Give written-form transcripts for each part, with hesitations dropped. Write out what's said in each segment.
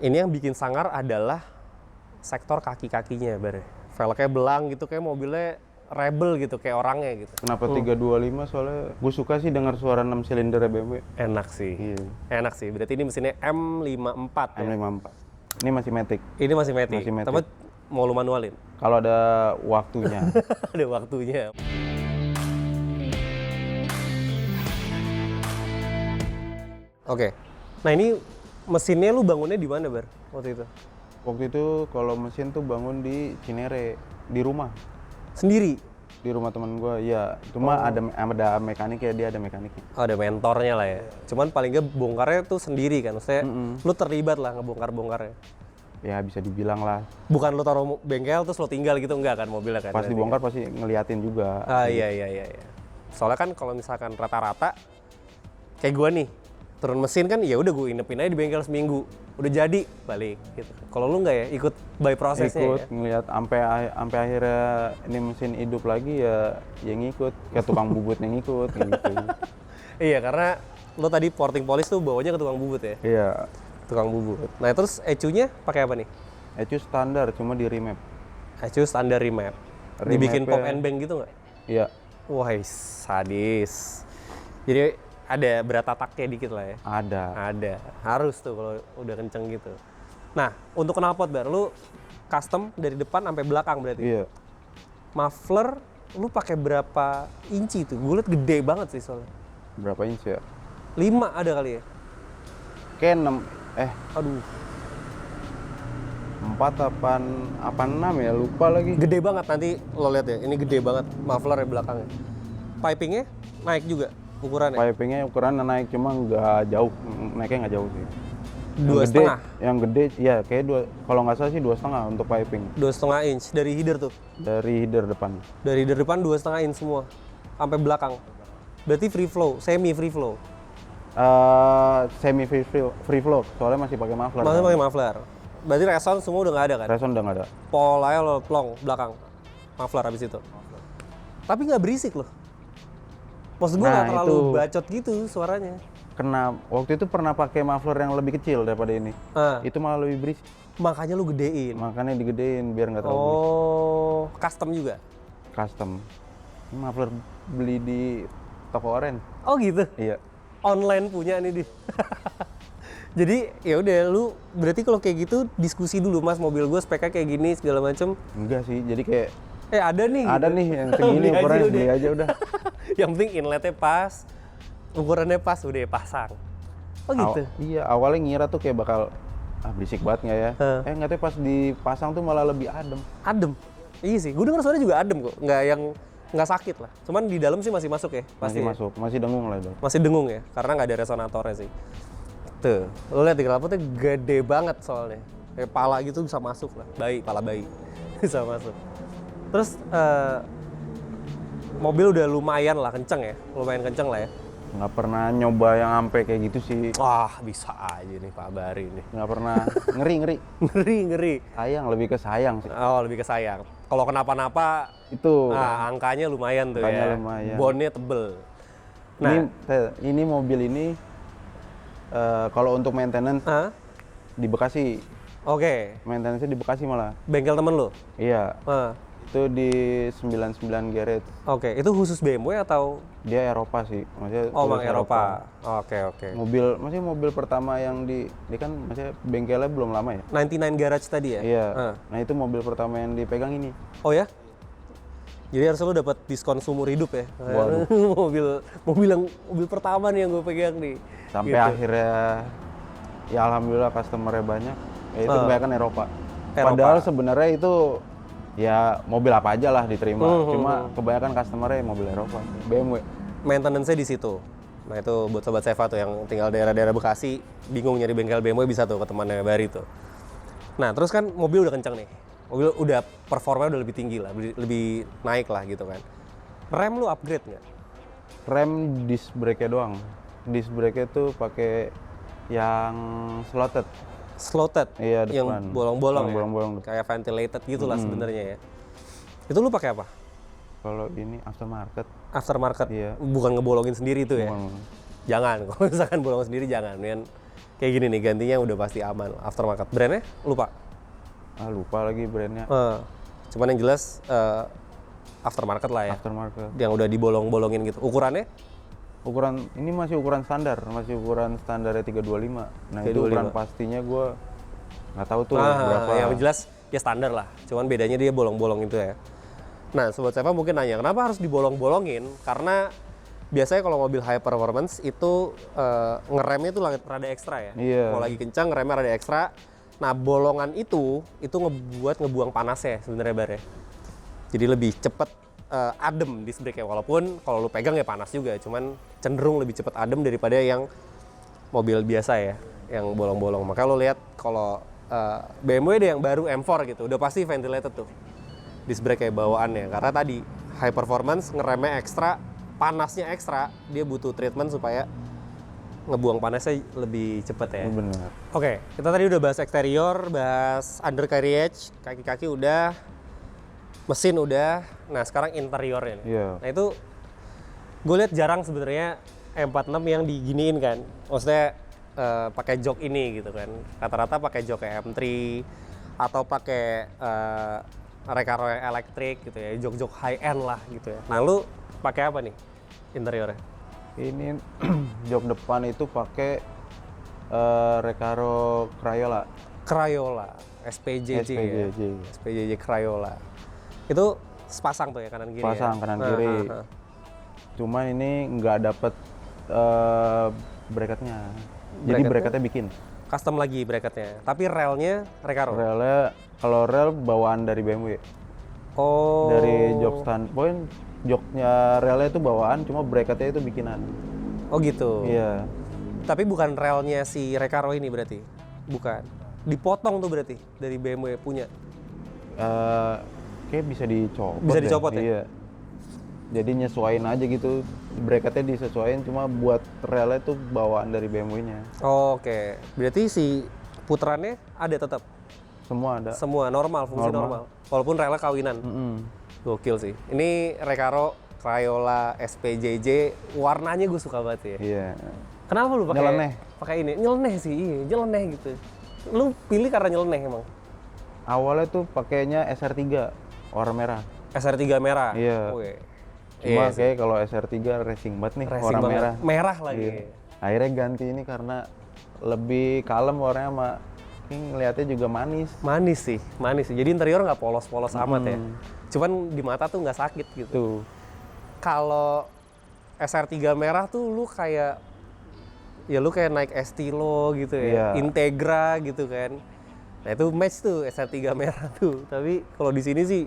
Ini yang bikin sangar adalah sektor kaki-kakinya, Bar. Velgnya belang gitu, kayak mobilnya rebel gitu, kayak orangnya gitu. Kenapa 325? Soalnya gue suka sih dengar suara 6 silinder BMW. Enak sih. Iya. Enak sih. Berarti ini mesinnya M54 ya? M54. Ini masih Matic. Ini masih Matic. Masih Matic. Tapi mau lu manualin? Kalau ada waktunya. Ada waktunya. Oke. Nah ini mesinnya lu bangunnya di mana, Bar? Waktu itu? Waktu itu kalau mesin tuh bangun di Cinere, di rumah. Sendiri? Di rumah teman gue, ya. Cuma ada mekanik ya, dia ada mekaniknya. Oh, ada mentornya lah ya. Cuman paling nggak bongkarnya tuh sendiri kan. Maksudnya lu terlibat lah ngebongkar-bongkarnya. Ya bisa dibilang lah. Bukan lu taruh bengkel terus lu tinggal gitu, enggak kan mobilnya kan? Pas dibongkar pasti ngeliatin juga. Ah iya. Soalnya kan kalau misalkan rata-rata kayak gua nih, turun mesin kan ya udah gue inepin aja di bengkel seminggu. Udah jadi balik gitu. Kalau lu nggak ya ikut by prosesnya Ikut ya? ngeliat sampai akhirnya ini mesin hidup lagi ya ngikut. Kayak tukang bubut yang ngikut gitu. Iya, karena lo tadi porting polish tuh bawanya ke tukang bubut ya? Iya. Tukang bubut. Nah terus ECU-nya pakai apa nih? ECU standar cuma di remap. ECU standar remap. Dibikin pop and bang gitu nggak? Iya. Wah, sadis. Jadi ada beratataknya dikit lah ya? Ada. Harus tuh kalau udah kenceng gitu. Nah, untuk knalpot, Bar, lu custom dari depan sampai belakang berarti? Iya. Muffler, lu pakai berapa inci tuh? Gue liat gede banget sih soalnya. Berapa inch ya? 5 ada kali ya? Kayak 6, Aduh, 4, 6 ya, lupa lagi. gede banget nanti lo lihat ya. Ini gede banget muffler belakangnya. Pipingnya naik juga ukurannya? Pipingnya ukuran naik cuma nggak jauh, naiknya nggak jauh sih. 2,5? Yang gede, ya kayak kalau nggak salah sih 2,5 untuk piping. 2,5 inch dari header tuh? Dari header depan. Dari header depan 2,5 inch semua? Sampai belakang? Berarti free flow, semi free flow? Semi free flow, soalnya masih pakai muffler. Masih pakai muffler? Berarti reson semua udah nggak ada kan? Reson udah nggak ada. Pol aja lo plong belakang, muffler habis itu. Tapi nggak berisik loh. Maksud gue nggak terlalu bacot gitu suaranya. Waktu itu pernah pakai muffler yang lebih kecil daripada ini. Itu malah lebih berisik. Makanya lu gedein? Makanya digedein biar nggak terlalu berisik. Oh, custom juga? Custom. Muffler beli di toko oren. Oh gitu? Iya. Online punya nih di. Jadi ya udah lu berarti kalau kayak gitu diskusi dulu, Mas, mobil gue speknya kayak gini segala macem. Enggak sih, jadi kayak ada nih. Ada gitu. nih yang segini ukurannya, beli aja udah. Yang penting inletnya pas, ukurannya pas, udah pasang. Oh gitu? Iya, awalnya ngira tuh kayak bakal berisik banget nggak ya? Nggak tahu pas dipasang tuh malah lebih adem. Adem? Iya sih, gue denger suaranya juga adem kok, nggak sakit lah. Cuman di dalam sih masih masuk ya? Pasti masih masuk, masih dengung lah itu. Masih dengung ya, karena nggak ada resonatornya sih. Tuh, lo lihat di knalpotnya gede banget soalnya. Kayak pala gitu bisa masuk lah, pala bayi bisa masuk. Terus mobil udah lumayan lah kenceng ya, lumayan kenceng lah ya. Nggak pernah nyoba yang sampai kayak gitu sih. Wah, bisa aja nih Pak Bari nih. Nggak pernah, ngeri. Ngeri. Sayang, lebih ke sayang sih. Oh, lebih ke sayang. Kalau kenapa-napa, itu angkanya lumayan tuh angkanya ya. lumayan. Bonnya tebel. Nah, ini mobil ini kalau untuk maintenance di Bekasi. Oke. Maintenance di Bekasi malah. Bengkel temen lo? Iya. Itu di 99 Garage. Oke, itu khusus BMW atau? Dia Eropa sih, maksudnya. Oh, Bang Eropa. Oke. Mobil pertama yang dia kan maksudnya bengkelnya belum lama ya. 99 Garage tadi ya? Iya. Nah itu mobil pertama yang dipegang ini. Oh ya? Jadi harusnya lo dapat diskon seumur hidup ya? Waduh. mobil pertama nih yang gue pegang nih. Sampai akhirnya, ya alhamdulillah customer-nya banyak. Ya itu kebanyakan Eropa. Padahal sebenarnya itu ya mobil apa aja lah diterima. Cuma kebanyakan customer-nya mobil Eropa, BMW. Maintenance-nya di situ. Nah itu buat sobat Seva tuh yang tinggal daerah-daerah Bekasi, bingung nyari bengkel BMW bisa tuh ke temannya Bari tuh. Nah terus kan mobil udah kenceng nih. Mobil udah performanya udah lebih tinggi lah, lebih naik lah gitu kan. Rem lu upgrade nggak? Rem disc brake-nya doang. Disc brake-nya tuh pakai yang slotted. Slotted? Iya, depan. Yang bolong-bolong ya? Bolong-bolong. Kayak ventilated gitu lah sebenarnya ya. Itu lu pakai apa? Kalau ini aftermarket. Aftermarket? Iya. Bukan ngebolongin sendiri tuh ya? Bukan. Jangan, kalau misalkan bolong sendiri jangan. kayak gini nih gantinya udah pasti aman. Aftermarket. Brandnya lupa? Lupa lagi brandnya. Cuman yang jelas aftermarket lah ya. Aftermarket. Yang udah dibolong-bolongin gitu. Ukurannya? Ini masih ukuran standar 325. Nah 325. itu ukuran pastinya gue nggak tahu tuh berapa. Yang jelas ya standar lah. Cuman bedanya dia bolong-bolong itu ya. Nah, Sobat Seva mungkin nanya, kenapa harus dibolong-bolongin? Karena biasanya kalau mobil high performance itu ngeremnya itu rada ekstra ya. Iya. Kalau lagi kencang ngeremnya rada ekstra. Nah, bolongan itu ngebuang panasnya sebenarnya Bar ya. Jadi lebih cepet adem disc brake-nya. Walaupun kalau lu pegang ya panas juga, cuman cenderung lebih cepet adem daripada yang mobil biasa ya, yang bolong-bolong. Maka lo lihat kalau BMW ada yang baru M4 gitu, udah pasti ventilated tuh disc brake kayak bawaannya, karena tadi high performance, ngeremnya ekstra, panasnya ekstra, dia butuh treatment supaya ngebuang panasnya lebih cepet ya. Bener. Oke, kita tadi udah bahas eksterior, bahas undercarriage, kaki-kaki udah, mesin udah, nah sekarang interiornya nih. Iya. Nah itu gue lihat jarang sebenarnya M46 yang diginiin kan, maksudnya pakai jok ini gitu kan, rata-rata pakai jok kayak M3 atau pakai Recaro yang elektrik gitu ya, jok-jok high end lah gitu ya. Nah lu pakai apa nih interiornya? Ini jok depan itu pakai Recaro Crayola. Crayola, SPJJ ya? SPJJ Crayola. Itu sepasang tuh ya kanan kiri Pasang ya? kanan kiri. Cuman ini nggak dapet bracketnya. Jadi bracketnya bikin. Custom lagi bracketnya, tapi relnya Recaro? Relnya, kalau rel bawaan dari BMW. Oh. Dari jok stand, poin joknya relnya itu bawaan, cuma bracketnya itu bikinan. Oh gitu? Iya. Tapi bukan relnya si Recaro ini berarti? Bukan? Dipotong tuh berarti dari BMW punya? Kayak bisa dicopot. Bisa dicopot ya? Iya. Jadi nyesuaiin aja gitu, bracketnya disesuaiin, cuma buat relnya itu bawaan dari BMW-nya. Oh, oke. Berarti si putarannya ada tetap? Semua ada. Semua normal, fungsi normal. Walaupun relnya kawinan. Gokil sih. Ini Recaro Crayola SPJJ, warnanya gue suka banget ya. Iya. Kenapa lu pakai? Nyeleneh. Pakai ini? Nyeleneh sih, iya, nyeleneh gitu. Lu pilih karena nyeleneh emang? Awalnya tuh pakainya SR3 warna merah. SR3 merah. Iya. Oke. Cuma Iya kayak kalau SR3 racing banget nih, racing warna banget. merah. Merah lagi. Iya. Akhirnya ganti ini karena lebih kalem warnanya, sama ini ngeliatnya juga manis. Manis sih. Jadi interior nggak polos-polos amat ya. Cuman di mata tuh nggak sakit gitu. Tuh. Kalau SR3 merah tuh lu kayak naik Estilo gitu ya. Iya. Integra gitu kan. Nah itu match tuh SR3 merah tuh. Tapi kalau di sini sih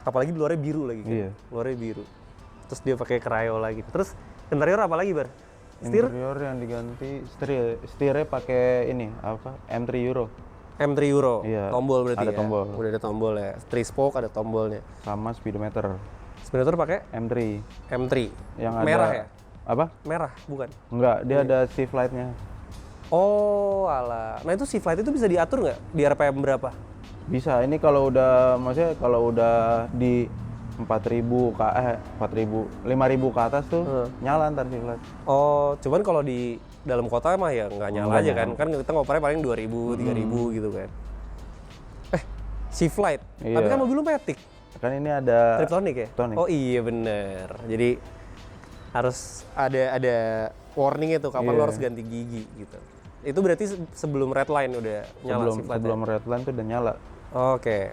apalagi luarnya biru lagi kan. Iya. Luarnya biru. Terus dia pakai Crayola gitu. Terus interior apa lagi, Bar? Setir? Interior yang diganti setirnya pakai ini apa? M3 Euro. M3 Euro. Iya. Tombol berarti ada ya. tombol. Udah ada tombol ya. 3 spoke ada tombolnya. Sama speedometer. Speedometer pakai M3. M3. Yang merah ada, ya? Apa? Merah, bukan? Enggak, dia ada shift light-nya. Oh, alah. Nah itu shift light itu bisa diatur nggak? Di RPM berapa? Bisa. Ini kalau udah, maksudnya kalau udah di 5.000 ke atas tuh nyala ntar shift light. Oh, cuman kalau di dalam kota mah ya nggak nyala aja kan? nyala. Kan kita ngopernya paling 2.000, 3.000 gitu kan. Shift light. Iya. Tapi kan mobil lu Matic. Kan ini ada Triptonic ya? Triptonic. Oh iya bener. Jadi harus ada warning itu kapan Iya. lo harus ganti gigi gitu. Itu berarti sebelum red line udah nyala shift light. Sebelum red line tuh udah nyala. Oke.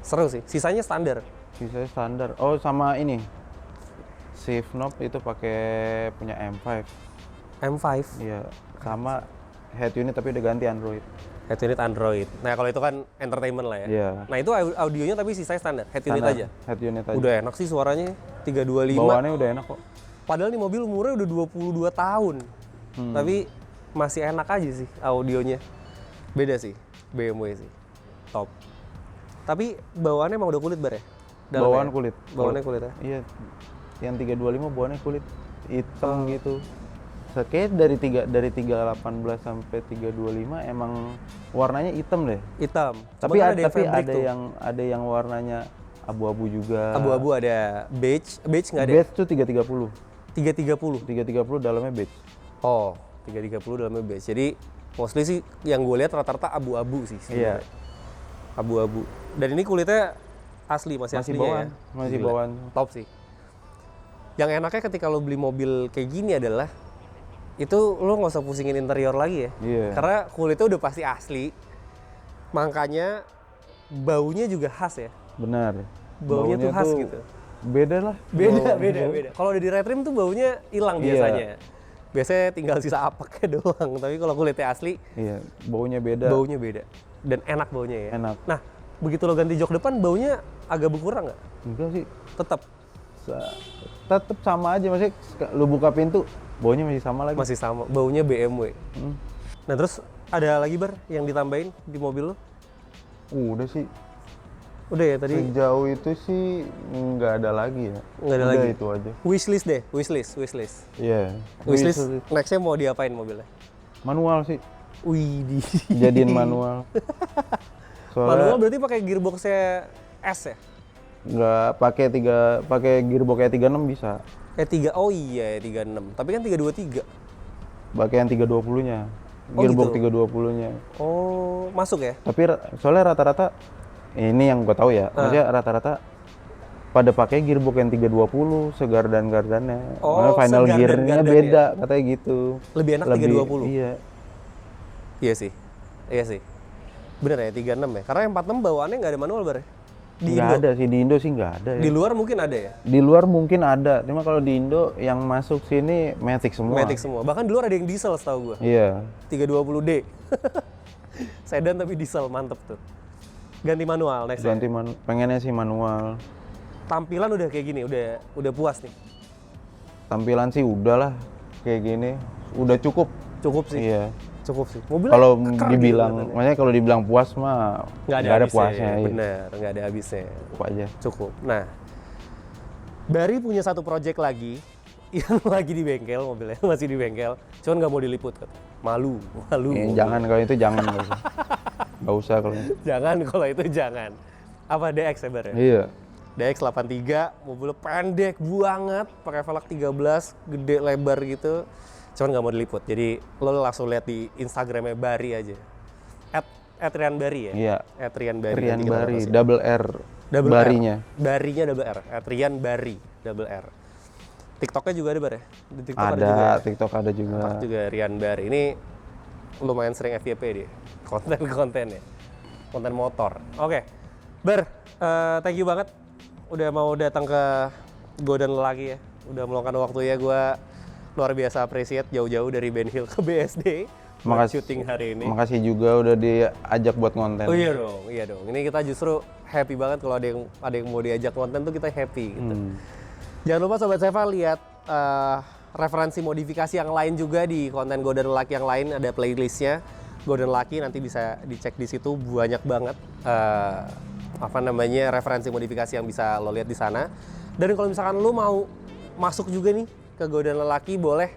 Seru sih. Sisanya standar. Sisanya standar. Oh, sama ini. Shift knob itu pakai punya M5. M5. Iya. Sama head unit tapi udah ganti Android. Head unit Android. Nah kalau itu kan entertainment lah ya. Iya. Nah itu audionya tapi sisanya standar. Head unit Standar. aja. Head unit aja. Udah enak sih suaranya. 325. Bawaannya udah enak kok. Padahal nih mobil umurnya udah 22 tahun. Tapi masih enak aja sih audionya. Beda sih BMW sih. Top. Tapi bawaannya emang udah kulit Bar ya? Dalamnya Bawaan ya? kulit. Bawaannya kulit ya? Iya. Yang 325 bawaannya kulit hitam gitu. Kayak dari 318 sampai 325 emang warnanya hitam deh. Hitam. Tapi Cuman ada fabric tuh. ada yang warnanya abu-abu juga. Abu-abu ada beige. Beige nggak ada? Beige tuh 330. 330. 330 dalamnya beige. Oh, 330 dalamnya beige. Jadi Mostly sih yang gue lihat rata-rata abu-abu sih. Iya. Abu-abu. Dan ini kulitnya asli, masih aslinya bawaan, ya. masih Gila. bawaan. Top sih. Yang enaknya ketika lo beli mobil kayak gini adalah itu lo nggak usah pusingin interior lagi ya. Iya. Karena kulitnya udah pasti asli. Makanya baunya juga khas ya. Benar. Baunya tuh khas gitu. Beda lah. Beda. Kalau udah di retrim tuh baunya hilang biasanya. Biasanya tinggal sisa apaknya doang. Tapi kalau kulitnya asli, iya, baunya beda. Baunya beda. Dan enak baunya ya. Enak. Nah, begitu lo ganti jok depan, baunya agak berkurang nggak? Enggak sih. Tetap. Tetap sama aja, maksudnya lu buka pintu, baunya masih sama lagi. Masih sama. Baunya BMW. Nah, terus ada lagi Bar yang ditambahin di mobil lo? Udah sih. Udah ya tadi? Sejauh itu sih nggak ada lagi ya. Nggak ada udah lagi? Itu aja. Wishlist deh, wishlist. Iya. Wishlist, nextnya mau diapain mobilnya? Manual sih. Wih, Jadiin manual. Manual berarti pakai gearboxnya S ya? Nggak pakai gearbox kayak 36 bisa. Oh iya ya 36. Tapi kan 323. Pakai yang 320-nya. Oh, Gearbox gitu? 320-nya. Oh, masuk ya? Tapi soalnya rata-rata ini yang gue tahu ya, maksudnya rata-rata pada pakai gearbox yang 320 segardan-gardannya. Oh, final gear-nya beda ya? katanya gitu. Lebih enak 320? Iya. Iya sih. Bener ya 36 ya? Karena yang 46 bawaannya nggak ada manual Bar ya? Nggak ada sih, di Indo sih nggak ada ya. Di luar mungkin ada ya? Di luar mungkin ada, cuma kalau di Indo yang masuk sini Matic semua. Matic semua. Bahkan di luar ada yang diesel setahu gue. Iya. 320D. Sedan tapi diesel, mantep tuh. Ganti manual next. Pengennya sih manual. Tampilan udah kayak gini, udah puas nih. Tampilan sih udahlah kayak gini, udah cukup. Cukup sih. Iya. Cukup sih. Mobil kalau dibilang, maksudnya kalau dibilang puas mah nggak ada puasnya. Iya. Bener, nggak ada habisnya. Cukup aja. Cukup. Nah, Bari punya satu project lagi yang lagi di bengkel mobilnya, masih di bengkel. Cuman nggak mau diliput, malu. Jangan kalau itu jangan. Nggak usah kalau itu. Jangan kalau itu jangan. Apa DX ya Bar ya? Iya. DX 83, mobilnya pendek banget, pakai velg 13, gede lebar gitu. Cuman nggak mau diliput, jadi lo langsung lihat di Instagramnya Bari aja. @Rian Bari ya? Iya. @Rian Bari. Rian Bari, double R. Barinya. Barinya double R. @Rian Bari, double R. TikToknya juga ada Bar ya? Di TikTok ada juga. TikTok ada juga. TikTok juga Rian Bari. Ini lumayan sering FYP dia. Konten-kontennya. Konten motor. Oke. Bar, thank you banget udah mau datang ke Godaan Lelaki ya. Udah meluangkan waktu ya, gue luar biasa appreciate jauh-jauh dari Ben Hill ke BSD. Makasih syuting hari ini. Makasih juga udah diajak buat konten. Oh iya dong. Ini kita justru happy banget kalau ada yang mau diajak konten tuh kita happy gitu. Jangan lupa Sobat Seva lihat referensi modifikasi yang lain juga di konten Godaan Lelaki yang lain, ada playlistnya Godaan Lelaki, nanti bisa dicek di situ, banyak banget referensi modifikasi yang bisa lo lihat di sana. Dan kalau misalkan lo mau masuk juga nih ke Godaan Lelaki, boleh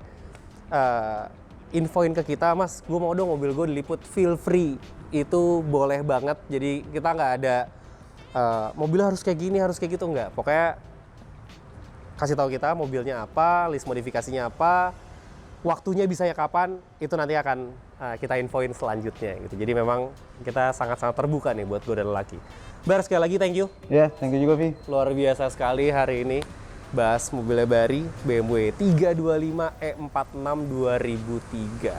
infoin ke kita, Mas, gue mau dong mobil gue diliput, feel free, itu boleh banget. Jadi kita nggak ada mobilnya harus kayak gini, harus kayak gitu, nggak. Pokoknya kasih tahu kita mobilnya apa, list modifikasinya apa, waktunya bisanya kapan, itu nanti akan kita infoin selanjutnya gitu. Jadi memang kita sangat-sangat terbuka nih buat Godaan Lelaki. Bar, sekali lagi thank you. Ya, thank you juga, Vi. Luar biasa sekali hari ini bahas mobilnya Bari, BMW 325 E46 2003.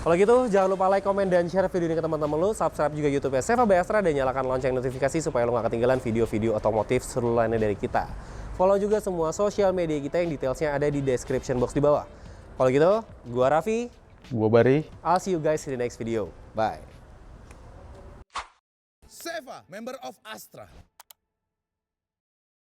Kalau gitu jangan lupa like, komen, dan share video ini ke teman-teman lo. Subscribe juga YouTube-nya Seva by Astra dan nyalakan lonceng notifikasi supaya lo gak ketinggalan video-video otomotif seru lainnya dari kita. Follow juga semua sosial media kita yang detailsnya ada di description box di bawah. Kalau gitu, gua Raffi. Gua Bari. I'll see you guys in the next video. Bye. Seva, member of Astra.